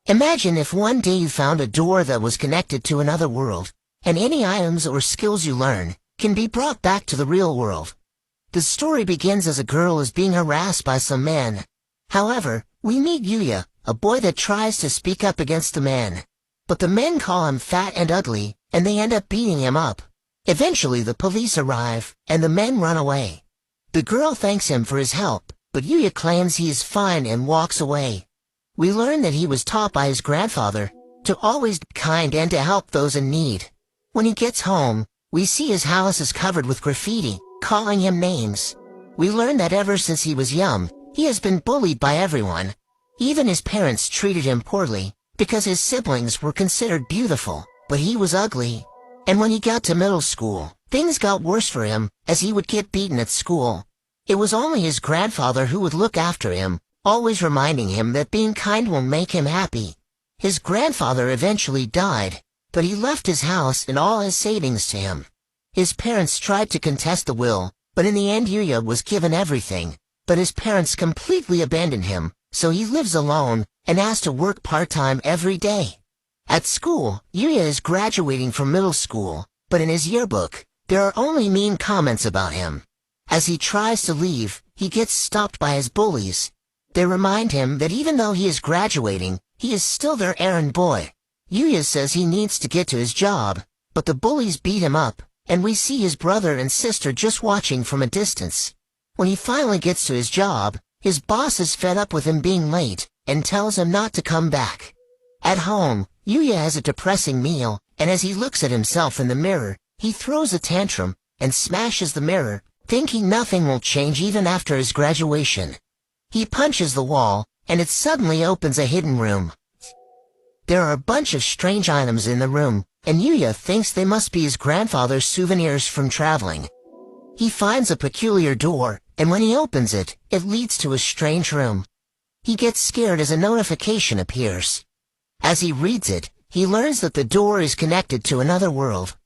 Imagine if one day you found a door that was connected to another world, and any items or skills you learn can be brought back to the real world. The story begins as a girl is being harassed by some man. However, we meet Yuya, a boy that tries to speak up against the man. But the men call him fat and ugly, and they end up beating him up. Eventually the police arrive, and the men run away. The girl thanks him for his help, but Yuya claims he is fine and walks away. We learn that he was taught by his grandfather to always be kind and to help those in need. When he gets home, we see his house is covered with graffiti, calling him names. We learn that ever since he was young, he has been bullied by everyone. Even his parents treated him poorly, because his siblings were considered beautiful, but he was ugly. And when he got to middle school, things got worse for him, as he would get beaten at school. It was only his grandfather who would look after him, always reminding him that being kind will make him happy. His grandfather eventually died, but he left his house and all his savings to him. His parents tried to contest the will, but in the end Yuya was given everything, but his parents completely abandoned him, so he lives alone and has to work part-time every day. At school, Yuya is graduating from middle school, but in his yearbook, there are only mean comments about him. As he tries to leave, he gets stopped by his bullies. They remind him that even though he is graduating, he is still their errand boy. Yuya says he needs to get to his job, but the bullies beat him up, and we see his brother and sister just watching from a distance. When he finally gets to his job, his boss is fed up with him being late, and tells him not to come back. At home, Yuya has a depressing meal, and as he looks at himself in the mirror, he throws a tantrum, and smashes the mirror, thinking nothing will change even after his graduation. He punches the wall, and it suddenly opens a hidden room. There are a bunch of strange items in the room, and Yuya thinks they must be his grandfather's souvenirs from traveling. He finds a peculiar door, and when he opens it, it leads to a strange room. He gets scared as a notification appears. As he reads it, he learns that the door is connected to another world.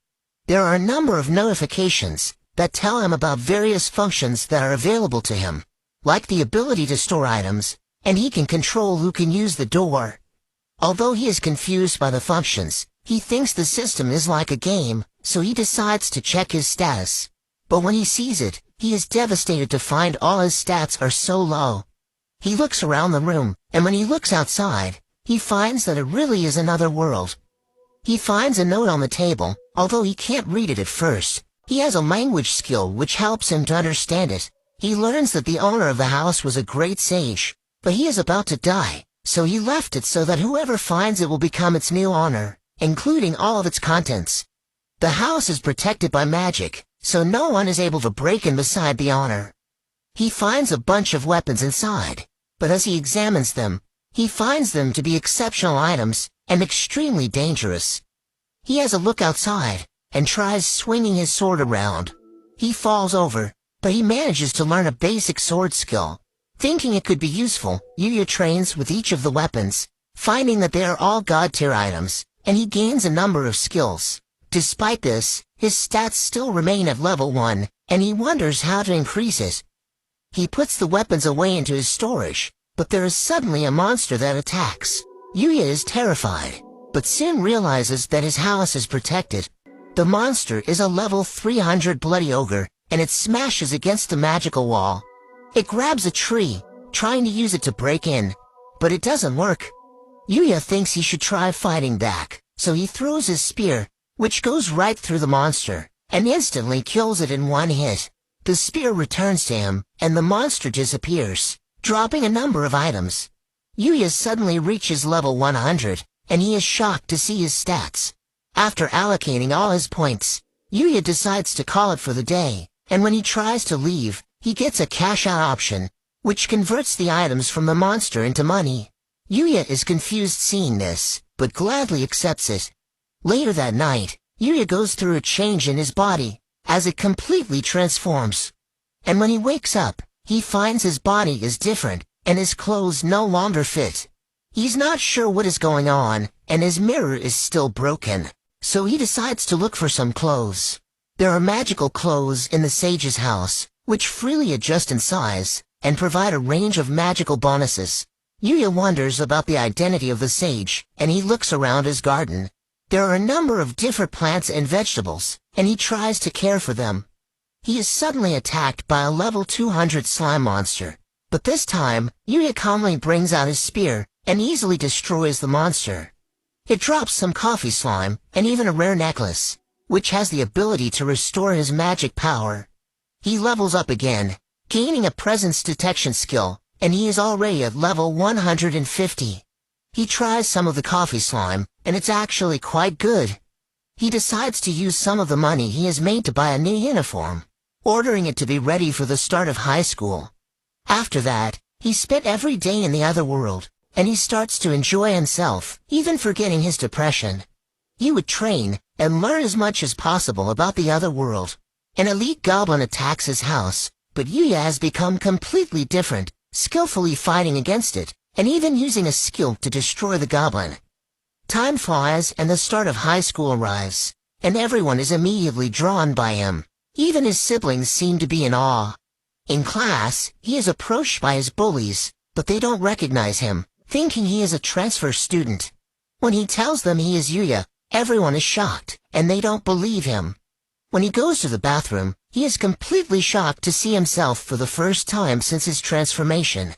There are a number of notifications that tell him about various functions that are available to him, like the ability to store items, and he can control who can use the door. Although he is confused by the functions, he thinks the system is like a game, so he decides to check his status. But when he sees it, he is devastated to find all his stats are so low. He looks around the room, and when he looks outside, he finds that it really is another world. He finds a note on the table, although he can't read it at first. He has a language skill which helps him to understand it. He learns that the owner of the house was a great sage, but he is about to die, so he left it so that whoever finds it will become its new owner, including all of its contents. The house is protected by magic, so no one is able to break in beside the owner. He finds a bunch of weapons inside, but as he examines them, he finds them to be exceptional items and extremely dangerous. He has a look outside and tries swinging his sword around. He falls over, but he manages to learn a basic sword skill. Thinking it could be useful, Yuya trains with each of the weapons, finding that they are all god-tier items, and he gains a number of skills. Despite this, his stats still remain at level 1, and he wonders how to increase it. He puts the weapons away into his storage, but there is suddenly a monster that attacks. Yuya is terrified, but soon realizes that his house is protected. The monster is a level 300 bloody ogre, and it smashes against the magical wall. It grabs a tree, trying to use it to break in, but it doesn't work. Yuya thinks he should try fighting back, so he throws his spear, which goes right through the monster, and instantly kills it in one hit. The spear returns to him, and the monster disappears, dropping a number of items. Yuya suddenly reaches level 100, and he is shocked to see his stats. After allocating all his points, Yuya decides to call it for the day, and when he tries to leave, he gets a cash-out option, which converts the items from the monster into money. Yuya is confused seeing this, but gladly accepts it. Later that night, Yuya goes through a change in his body, as it completely transforms. And when he wakes up, he finds his body is different, and his clothes no longer fit. He's not sure what is going on, and his mirror is still broken, so he decides to look for some clothes. There are magical clothes in the sage's house, which freely adjust in size, and provide a range of magical bonuses. Yuya wonders about the identity of the sage, and he looks around his garden. There are a number of different plants and vegetables, and he tries to care for them. He is suddenly attacked by a level 200 slime monster. But this time, Yuya calmly brings out his spear and easily destroys the monster. It drops some coffee slime and even a rare necklace, which has the ability to restore his magic power. He levels up again, gaining a presence detection skill, and he is already at level 150. He tries some of the coffee slime, and it's actually quite good. He decides to use some of the money he has made to buy a new uniform, ordering it to be ready for the start of high school. After that, he spent every day in the other world, and he starts to enjoy himself, even forgetting his depression. He would train and learn as much as possible about the other world. An elite goblin attacks his house, but Yuya has become completely different, skillfully fighting against it, and even using a skill to destroy the goblin. Time flies and the start of high school arrives, and everyone is immediately drawn by him. Even his siblings seem to be in awe. In class, he is approached by his bullies, but they don't recognize him, thinking he is a transfer student. When he tells them he is Yuya, everyone is shocked, and they don't believe him. When he goes to the bathroom, he is completely shocked to see himself for the first time since his transformation.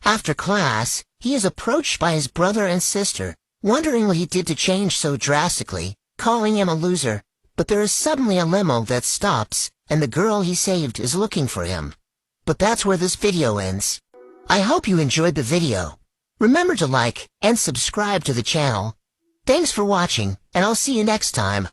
After class, he is approached by his brother and sister, wondering what he did to change so drastically, calling him a loser. But there is suddenly a limo that stops, and the girl he saved is looking for him. But that's where this video ends. I hope you enjoyed the video. Remember to like and subscribe to the channel. Thanks for watching, and I'll see you next time.